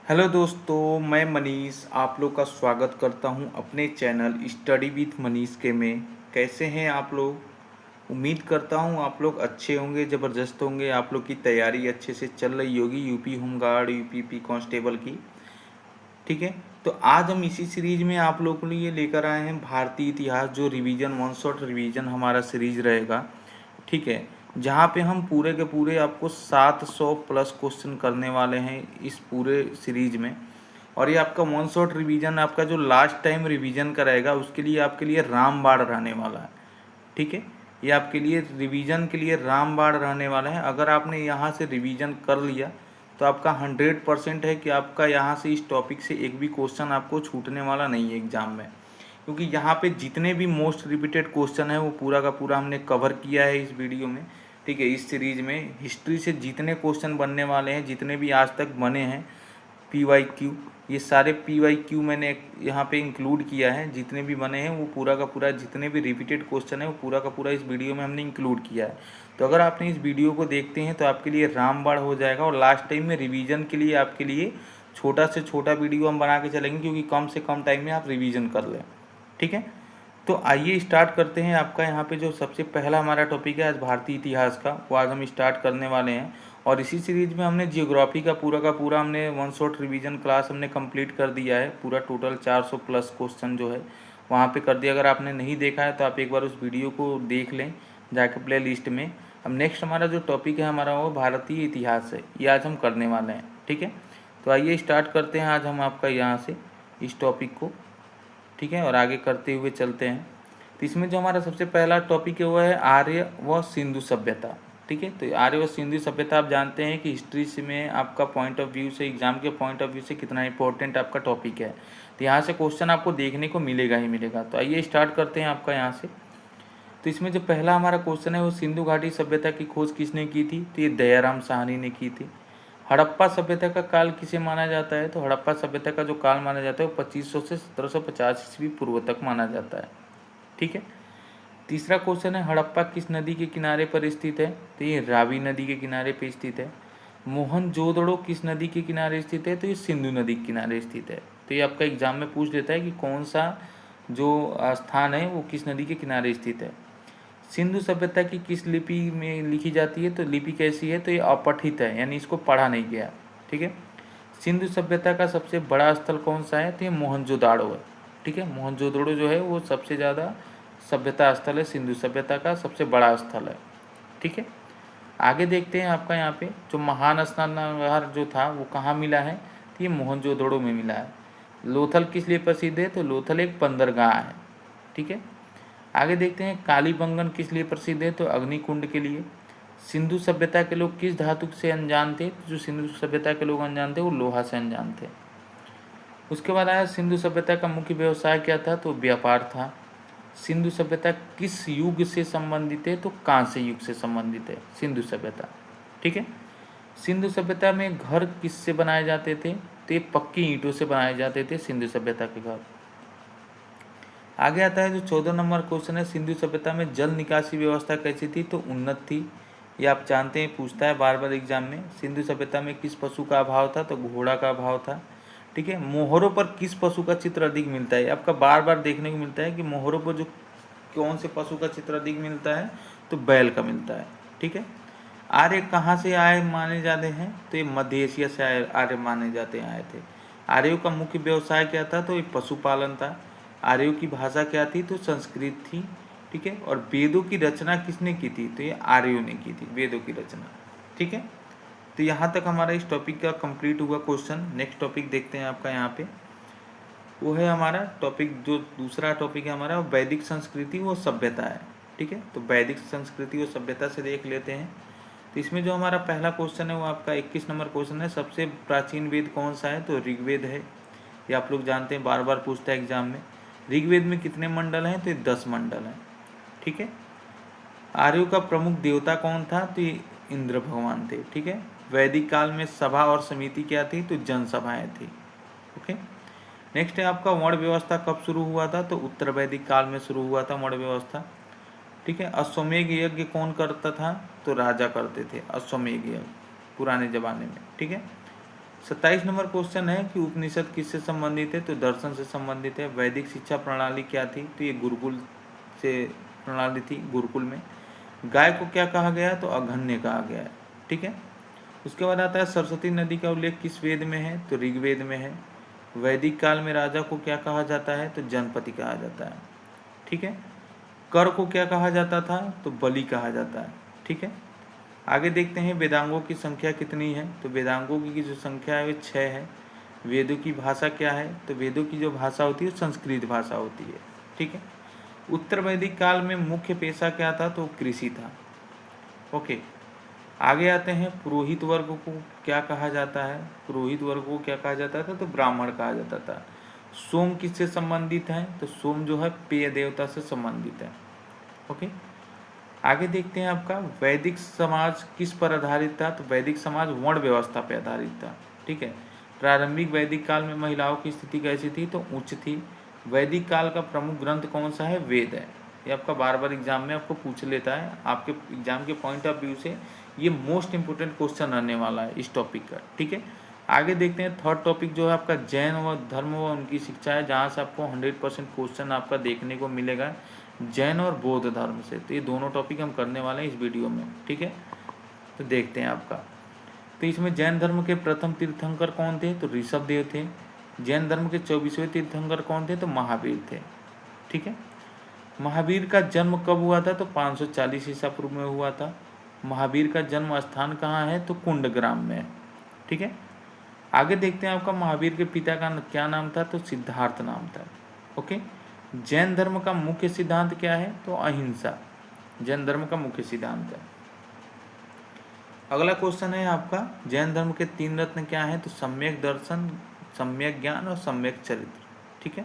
Hello दोस्तों, मैं मनीष आप लोग का स्वागत करता हूं अपने चैनल स्टडी विथ मनीष के में। कैसे हैं आप लोग? उम्मीद करता हूं आप लोग अच्छे होंगे, ज़बरदस्त होंगे। आप लोग की तैयारी अच्छे से चल रही होगी यूपी होमगार्ड यूपीपी कांस्टेबल की। ठीक है, तो आज हम इसी सीरीज में आप लोगों के लिए लेकर आए हैं भारतीय इतिहास, जो रिवीजन वन शॉट रिवीजन हमारा सीरीज रहेगा। ठीक है, जहाँ पे हम पूरे के पूरे आपको 700 प्लस क्वेश्चन करने वाले हैं इस पूरे सीरीज में। और ये आपका वन शॉट रिवीजन, आपका जो लास्ट टाइम रिवीजन का रहेगा उसके लिए आपके लिए रामबाण रहने वाला है। ठीक है, ये आपके लिए रिवीजन के लिए रामबाण रहने वाला है। अगर आपने यहाँ से रिवीजन कर लिया तो आपका 100% है कि आपका यहाँ से इस टॉपिक से एक भी क्वेश्चन आपको छूटने वाला नहीं है एग्जाम में, क्योंकि यहाँ पे जितने भी मोस्ट रिपीटेड क्वेश्चन है वो पूरा का पूरा हमने कवर किया है इस वीडियो में। ठीक है, इस सीरीज में हिस्ट्री से जितने क्वेश्चन बनने वाले हैं, जितने भी आज तक बने हैं PYQ, ये सारे PYQ मैंने यहाँ पे इंक्लूड किया है। जितने भी बने हैं वो पूरा का पूरा, जितने भी रिपीटेड क्वेश्चन है वो पूरा का पूरा इस वीडियो में हमने इंक्लूड किया है। तो अगर आपने इस वीडियो को देखते हैं तो आपके लिए रामबाण हो जाएगा। और लास्ट टाइम में रिवीजन के लिए आपके लिए छोटा से छोटा वीडियो हम बना के चलेंगे, क्योंकि कम से कम टाइम में आप रिवीजन कर लें। ठीक है, तो आइए स्टार्ट करते हैं। आपका यहाँ पे जो सबसे पहला हमारा टॉपिक है आज भारतीय इतिहास का, वो आज हम स्टार्ट करने वाले हैं। और इसी सीरीज में हमने जियोग्राफी का पूरा हमने वन शॉट रिवीजन क्लास हमने कंप्लीट कर दिया है। पूरा टोटल 400 प्लस क्वेश्चन जो है वहाँ पे कर दिया। अगर आपने नहीं देखा है तो आप एक बार उस वीडियो को देख लें जाके प्ले लिस्ट में। अब नेक्स्ट हमारा जो टॉपिक है हमारा वो भारतीय इतिहास है, ये आज हम करने वाले हैं। ठीक है, तो आइए स्टार्ट करते हैं आज हम आपका यहाँ से इस टॉपिक को। ठीक है, और आगे करते हुए चलते हैं। तो इसमें जो हमारा सबसे पहला टॉपिक है वो है आर्य व सिंधु सभ्यता। ठीक है, तो आर्य व सिंधु सभ्यता आप जानते हैं कि हिस्ट्री से में आपका पॉइंट ऑफ व्यू से, एग्जाम के पॉइंट ऑफ व्यू से कितना इंपॉर्टेंट आपका टॉपिक है। तो यहाँ से क्वेश्चन आपको देखने को मिलेगा ही मिलेगा। तो आइए स्टार्ट करते हैं आपका यहाँ से। तो इसमें जो पहला हमारा क्वेश्चन है वो सिंधु घाटी सभ्यता की खोज किसने की थी? तो ये दयाराम साहनी ने की थी। हड़प्पा सभ्यता का काल किसे माना जाता है? तो हड़प्पा सभ्यता का जो काल माना जाता है वो 2500 से 1750 ईस्वी पूर्व तक माना जाता है। ठीक है, तीसरा क्वेश्चन है हड़प्पा किस नदी के किनारे पर स्थित है? तो ये रावी नदी के किनारे पर स्थित है। मोहनजोदड़ो किस नदी के किनारे स्थित है? तो ये सिंधु नदी के किनारे स्थित है। तो ये आपका एग्जाम में पूछ लेता है कि कौन सा जो स्थान है वो किस नदी के किनारे स्थित है। सिंधु सभ्यता की किस लिपि में लिखी जाती है? तो लिपि कैसी है? तो ये अपठित है, यानी इसको पढ़ा नहीं गया। ठीक है, सिंधु सभ्यता का सबसे बड़ा स्थल कौन सा है? तो ये मोहनजोदाड़ो है। ठीक है, मोहनजोदड़ो जो है वो सबसे ज़्यादा सभ्यता स्थल है, सिंधु सभ्यता का सबसे बड़ा स्थल है। ठीक है, आगे देखते हैं आपका यहाँ पे जो महान स्नानागार जो था वो कहाँ मिला है? तो ये मोहनजोदड़ो में मिला है। लोथल किस लिए प्रसिद्ध है? तो लोथल एक बंदरगाह है। ठीक है, आगे देखते हैं कालीबंगन किस लिए प्रसिद्ध है? तो अग्निकुंड के लिए। सिंधु सभ्यता के लोग किस धातु से अनजान थे? तो जो सिंधु सभ्यता के लोग अनजान थे वो लोहा से अनजान थे। उसके बाद आया सिंधु सभ्यता का मुख्य व्यवसाय क्या था? तो व्यापार था। सिंधु सभ्यता किस युग से संबंधित है? तो कांस्य युग से संबंधित है सिंधु सभ्यता। ठीक है, सिंधु सभ्यता में घर किससे बनाए जाते थे? तो ये पक्की ईंटों से बनाए जाते थे सिंधु सभ्यता के घर। आगे आता है जो 14 नंबर क्वेश्चन है, सिंधु सभ्यता में जल निकासी व्यवस्था कैसी थी? तो उन्नत थी। ये आप जानते हैं, पूछता है बार बार एग्जाम में। सिंधु सभ्यता में किस पशु का अभाव था? तो घोड़ा का अभाव था। ठीक है, मोहरों पर किस पशु का चित्र अधिक मिलता है? आपका बार बार देखने को मिलता है कि मोहरों पर जो कौन से पशु का चित्र अधिक मिलता है? तो बैल का मिलता है। ठीक है, आर्य कहाँ से आए माने जाते हैं? तो ये मध्य एशिया से आर्य माने जाते आए थे। आर्यों का मुख्य व्यवसाय क्या था? तो ये पशुपालन था। आर्यों की भाषा क्या थी? तो संस्कृत थी। ठीक है, और वेदों की रचना किसने की थी? तो ये आर्यों ने की थी वेदों की रचना। ठीक है, तो यहाँ तक हमारा इस टॉपिक का कंप्लीट हुआ क्वेश्चन। नेक्स्ट टॉपिक देखते हैं आपका यहाँ पे, वो है हमारा टॉपिक, जो दूसरा टॉपिक है हमारा वैदिक संस्कृति व सभ्यता है। ठीक है, तो वैदिक संस्कृति व सभ्यता से देख लेते हैं। तो इसमें जो हमारा पहला क्वेश्चन है वो आपका 21 नंबर क्वेश्चन है, सबसे प्राचीन वेद कौन सा है? तो ऋग्वेद है। ये आप लोग जानते हैं, बार बार पूछता है एग्जाम में। ऋग्वेद में कितने मंडल हैं? तो ये 10 मंडल हैं। ठीक है, आर्यों का प्रमुख देवता कौन था? तो ये इंद्र भगवान थे। ठीक है, वैदिक काल में सभा और समिति क्या थी? तो जनसभाएं थी। ओके, नेक्स्ट है आपका वर्ण व्यवस्था कब शुरू हुआ था? तो उत्तर वैदिक काल में शुरू हुआ था वर्ण व्यवस्था। ठीक है, अश्वमेघ यज्ञ कौन करता था? तो राजा करते थे अश्वमेघ यज्ञ पुराने जमाने में। ठीक है, 27 नंबर क्वेश्चन है कि उपनिषद किससे संबंधित है, तो दर्शन से संबंधित है। वैदिक शिक्षा प्रणाली क्या थी, तो ये गुरुकुल से प्रणाली थी, गुरुकुल में। गाय को क्या कहा गया, तो अघन्य कहा गया है, ठीक है। उसके बाद आता है सरस्वती नदी का उल्लेख किस वेद में है, तो ऋग्वेद में है। वैदिक काल में राजा को क्या कहा जाता है, तो जनपति कहा जाता है, ठीक है। कर को क्या कहा जाता था, तो बलि कहा जाता है, ठीक है। आगे देखते हैं वेदांगों की संख्या कितनी है, तो वेदांगों की जो संख्या है वो 6 है। वेदों की भाषा क्या है, तो वेदों की जो भाषा होती है वो संस्कृत भाषा होती है, ठीक है। उत्तर वैदिक काल में मुख्य पेशा क्या था, तो कृषि था, ओके। आगे आते हैं पुरोहित वर्ग को क्या कहा जाता है, पुरोहित वर्ग को क्या कहा जाता था, तो ब्राह्मण कहा जाता था। सोम किससे संबंधित है, तो सोम जो है पेय देवता से संबंधित है, ओके। आगे देखते हैं आपका वैदिक समाज किस पर आधारित था, तो वैदिक समाज वर्ण व्यवस्था पर आधारित था, ठीक है। प्रारंभिक वैदिक काल में महिलाओं की स्थिति कैसी थी, तो उच्च थी। वैदिक काल का प्रमुख ग्रंथ कौन सा है, वेद है। ये आपका बार बार एग्जाम में आपको पूछ लेता है, आपके एग्जाम के पॉइंट ऑफ व्यू से ये मोस्ट इंपोर्टेंट क्वेश्चन रहने वाला है इस टॉपिक का, ठीक है। आगे देखते हैं थर्ड टॉपिक जो है आपका जैन व धर्म व उनकी शिक्षा है, जहाँ से आपको 100% क्वेश्चन आपका देखने को मिलेगा जैन और बौद्ध धर्म से। तो ये दोनों टॉपिक हम करने वाले हैं इस वीडियो में, ठीक है। तो देखते हैं आपका, तो इसमें जैन धर्म के प्रथम तीर्थंकर कौन थे, तो ऋषभ देव थे। जैन धर्म के 24वें तीर्थंकर कौन थे, तो महावीर थे, ठीक है। महावीर का जन्म कब हुआ था, तो 540 ईसा पूर्व में हुआ था। महावीर का जन्म स्थान कहाँ है, तो कुंडग्राम में है, ठीक है। आगे देखते हैं आपका महावीर के पिता का क्या नाम था, तो सिद्धार्थ नाम था, ओके। जैन धर्म का मुख्य सिद्धांत क्या है, तो अहिंसा जैन धर्म का मुख्य सिद्धांत है। अगला क्वेश्चन है आपका जैन धर्म के 3 रत्न क्या है, तो सम्यक दर्शन, सम्यक ज्ञान और सम्यक चरित्र, ठीक है।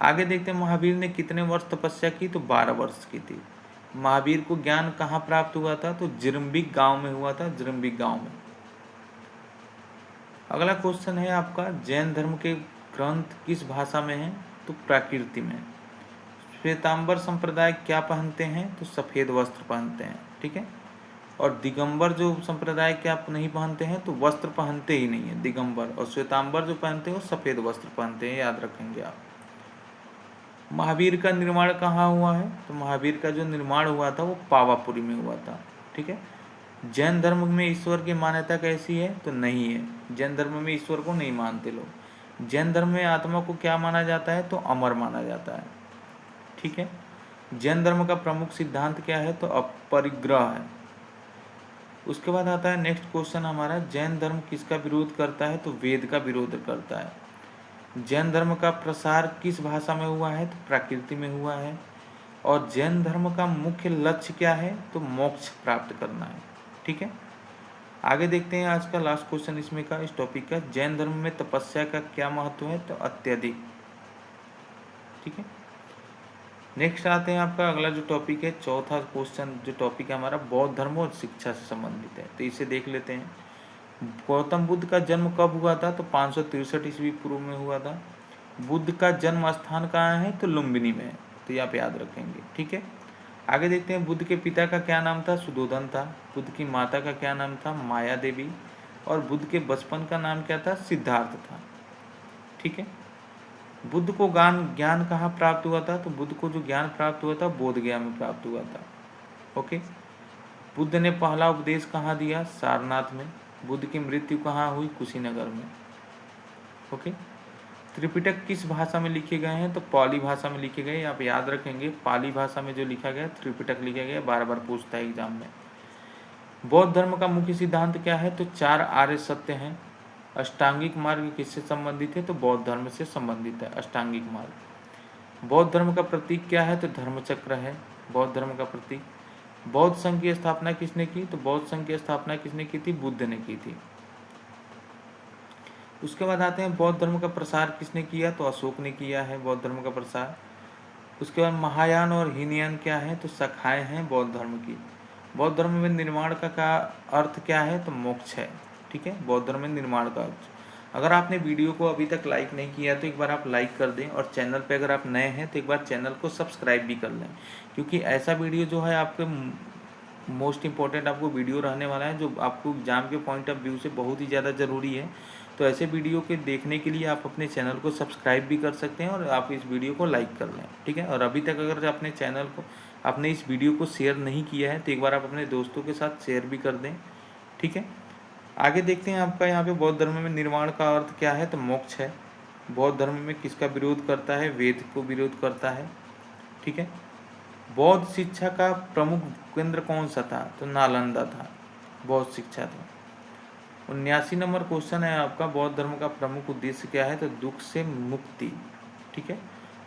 आगे देखते हैं महावीर ने कितने वर्ष तपस्या की, तो 12 वर्ष की थी। महावीर को ज्ञान कहाँ प्राप्त हुआ था, तो जिरम्बिक गांव में हुआ था, जिरम्बिक गांव में। अगला क्वेश्चन है आपका जैन धर्म के ग्रंथ किस भाषा में है, तो प्राकृति में। श्वेतांबर संप्रदाय क्या पहनते हैं, तो सफ़ेद वस्त्र पहनते हैं, ठीक है। और दिगंबर जो संप्रदाय क्या नहीं पहनते हैं, तो वस्त्र पहनते ही नहीं है दिगंबर, और श्वेतांबर जो पहनते हैं वो सफ़ेद वस्त्र पहनते हैं, याद रखेंगे आप। महावीर का निर्माण कहाँ हुआ है, तो महावीर का जो निर्माण हुआ था वो पावापुरी में हुआ था, ठीक है। जैन धर्म में ईश्वर की मान्यता कैसी है, तो नहीं है, जैन धर्म में ईश्वर को नहीं मानते लोग। जैन धर्म में आत्मा को क्या माना जाता है, तो अमर माना जाता है, ठीक है। जैन धर्म का प्रमुख सिद्धांत क्या है, तो अपरिग्रह है। उसके बाद आता है नेक्स्ट क्वेश्चन हमारा जैन धर्म किसका विरोध करता है, तो वेद का विरोध करता है। जैन धर्म का प्रसार किस भाषा में हुआ है, तो प्राकृति में हुआ है। और जैन धर्म का मुख्य लक्ष्य क्या है, तो मोक्ष प्राप्त करना है, ठीक है। आगे देखते हैं आज का लास्ट क्वेश्चन इसमें का, इस टॉपिक का जैन धर्म में तपस्या का क्या महत्व है, तो अत्यधिक, ठीक है। नेक्स्ट आते हैं आपका अगला जो टॉपिक है, चौथा क्वेश्चन जो टॉपिक है हमारा बौद्ध धर्म और शिक्षा से संबंधित है, तो इसे देख लेते हैं। गौतम बुद्ध का जन्म कब हुआ था, तो 563 ईस्वी पूर्व में हुआ था। बुद्ध का जन्म स्थान कहाँ है, तो लुम्बिनी में है, तो ये आप याद रखेंगे, ठीक है। आगे देखते हैं बुद्ध के पिता का क्या नाम था, सुधोधन था। बुद्ध की माता का क्या नाम था, माया देवी। और बुद्ध के बचपन का नाम क्या था, सिद्धार्थ था, ठीक है। बुद्ध को ज्ञान कहाँ प्राप्त हुआ था, तो बुद्ध को जो ज्ञान प्राप्त हुआ था बोध गया में प्राप्त हुआ था, ओके। बुद्ध ने पहला उपदेश कहाँ दिया, सारनाथ में। बुद्ध की मृत्यु कहाँ हुई, कुशीनगर में, ओके। त्रिपिटक किस भाषा में लिखे गए हैं, तो पाली भाषा में लिखे गए, आप याद रखेंगे पाली भाषा में जो लिखा गया त्रिपिटक लिखा गया, बार बार पूछता है एग्जाम में। बौद्ध धर्म का मुख्य सिद्धांत क्या है, तो 4 आर्य सत्य हैं। अष्टांगिक मार्ग किससे संबंधित है, तो बौद्ध धर्म से संबंधित है अष्टांगिक मार्ग। बौद्ध धर्म का प्रतीक क्या है, तो धर्मचक्र है बौद्ध धर्म का प्रतीक। बौद्ध संघ की स्थापना किसने की, तो बौद्ध संघ की स्थापना किसने की थी, बुद्ध ने की थी। उसके बाद आते हैं बौद्ध धर्म का प्रसार किसने किया, तो अशोक ने किया है बौद्ध धर्म का प्रसार। उसके बाद महायान और हीनयान क्या है, तो शाखाएं हैं बौद्ध धर्म की। बौद्ध धर्म में निर्माण का अर्थ क्या है, तो मोक्ष है, ठीक है। बौद्ध धर्म में निर्माण का अर्थ, अगर आपने वीडियो को अभी तक लाइक नहीं किया तो एक बार आप लाइक कर दें, और चैनल पे अगर आप नए हैं तो एक बार चैनल को सब्सक्राइब भी कर लें, क्योंकि ऐसा वीडियो जो है आपके मोस्ट इम्पॉर्टेंट आपको वीडियो रहने वाला है, जो आपको एग्जाम के पॉइंट ऑफ व्यू से बहुत ही ज़्यादा ज़रूरी है। तो ऐसे वीडियो के देखने के लिए आप अपने चैनल को सब्सक्राइब भी कर सकते हैं और आप इस वीडियो को लाइक कर लें, ठीक है। और अभी तक अगर अपने चैनल को आपने इस वीडियो को शेयर नहीं किया है तो एक बार आप अपने दोस्तों के साथ शेयर भी कर दें, ठीक है। आगे देखते हैं आपका यहाँ पे बौद्ध धर्म में निर्वाण का अर्थ क्या है, तो मोक्ष है। बौद्ध धर्म में किसका विरोध करता है, वेद को विरोध करता है, ठीक है। बौद्ध शिक्षा का प्रमुख केंद्र कौन सा था, तो नालंदा था, बौद्ध शिक्षा था। 79 नंबर क्वेश्चन है आपका, बौद्ध धर्म का प्रमुख उद्देश्य क्या है, तो दुख से मुक्ति, ठीक है।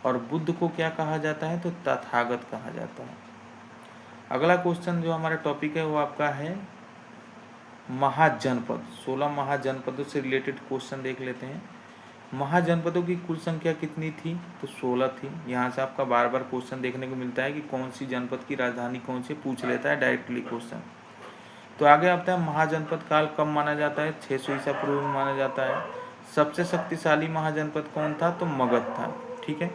और बुद्ध को क्या कहा जाता है, तो तथागत कहा जाता है। अगला क्वेश्चन जो हमारा टॉपिक है वो आपका है महाजनपद। 16 महाजनपदों से रिलेटेड क्वेश्चन देख लेते हैं। महाजनपदों की कुल संख्या कितनी थी, तो 16 थी। यहाँ से आपका बार बार क्वेश्चन देखने को मिलता है कि कौन सी जनपद की राजधानी कौन सी, पूछ लेता है डायरेक्टली क्वेश्चन। तो आगे आता है महाजनपद काल कब माना जाता है, 600 ईसा पूर्व में माना जाता है। सबसे शक्तिशाली महाजनपद कौन था, तो मगध था, ठीक है।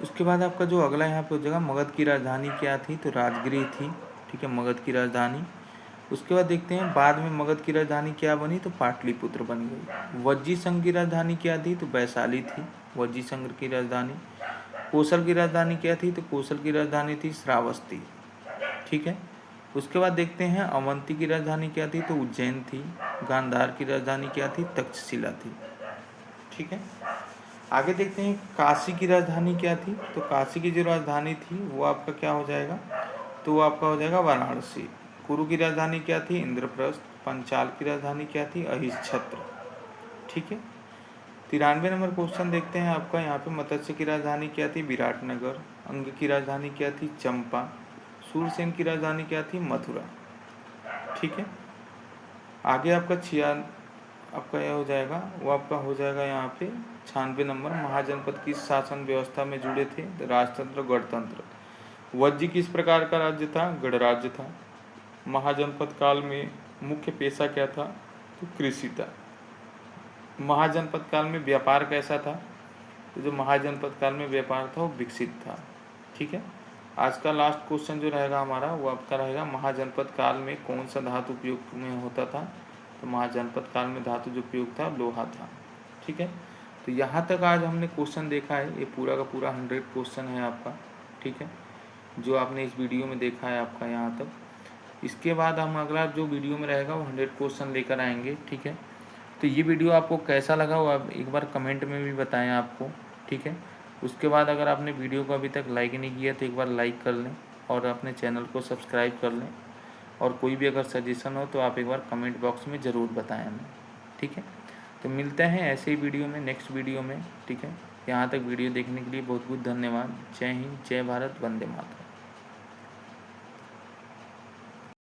उसके बाद आपका जो अगला यहाँ पे हो जाएगा, मगध की राजधानी क्या थी, तो राजगृह थी, ठीक है, मगध की राजधानी। उसके बाद देखते हैं बाद में मगध की राजधानी क्या बनी, तो पाटलिपुत्र बन गई। वज्जी संघ की राजधानी क्या थी, तो वैशाली थी, वज्जी संघ की राजधानी। कौशल की राजधानी क्या थी, तो कौशल की राजधानी थी श्रावस्ती, ठीक है। उसके बाद देखते हैं अवंती की राजधानी क्या थी, तो उज्जैन थी। गांधार की राजधानी क्या थी, तक्षशिला थी, ठीक है। आगे देखते हैं काशी की राजधानी क्या थी, तो काशी की जो राजधानी थी वो आपका क्या हो जाएगा, तो वो आपका हो जाएगा वाराणसी। कुरु की राजधानी क्या थी, इंद्रप्रस्थ। पंचाल की राजधानी क्या थी, अहिच्छत्र, ठीक है। 93 नंबर क्वेश्चन देखते हैं आपका यहाँ पे, मत्स्य की राजधानी क्या थी, विराटनगर। अंग की राजधानी क्या थी, चंपा। सूरसेन की राजधानी क्या थी, मथुरा, ठीक है। आगे आपका यह हो जाएगा, वो आपका हो जाएगा यहाँ पे 96 नंबर, महाजनपद की शासन व्यवस्था में जुड़े थे, राजतंत्र गणतंत्र। वज्जी किस प्रकार का राज्य था, गणराज्य था। महाजनपद काल में मुख्य पेशा क्या था, तो कृषि था। महाजनपद काल में व्यापार कैसा था, तो जो महाजनपद काल में व्यापार था वो विकसित था, ठीक है। आज का लास्ट क्वेश्चन जो रहेगा हमारा वो आपका रहेगा, महाजनपद काल में कौन सा धातु उपयोग में होता था, तो महाजनपद काल में धातु जो उपयोग था लोहा था, ठीक है। तो यहाँ तक आज हमने क्वेश्चन देखा है, ये पूरा का पूरा 100 क्वेश्चन है आपका, ठीक है, जो आपने इस वीडियो में देखा है आपका यहाँ तक। इसके बाद हम अगला जो वीडियो में रहेगा वो 100 क्वेश्चन लेकर आएंगे, ठीक है। तो ये वीडियो आपको कैसा लगा वो आप एक बार कमेंट में भी बताएं आपको, ठीक है। उसके बाद अगर आपने वीडियो को अभी तक लाइक नहीं किया तो एक बार लाइक कर लें और अपने चैनल को सब्सक्राइब कर लें। और कोई भी अगर सजेशन हो तो आप एक बार कमेंट बॉक्स में ज़रूर बताएं हमें, ठीक है। तो मिलते हैं ऐसे ही वीडियो में, नेक्स्ट वीडियो में, ठीक है। यहाँ तक वीडियो देखने के लिए बहुत बहुत धन्यवाद। जय हिंद, जय भारत, वंदे मातरम।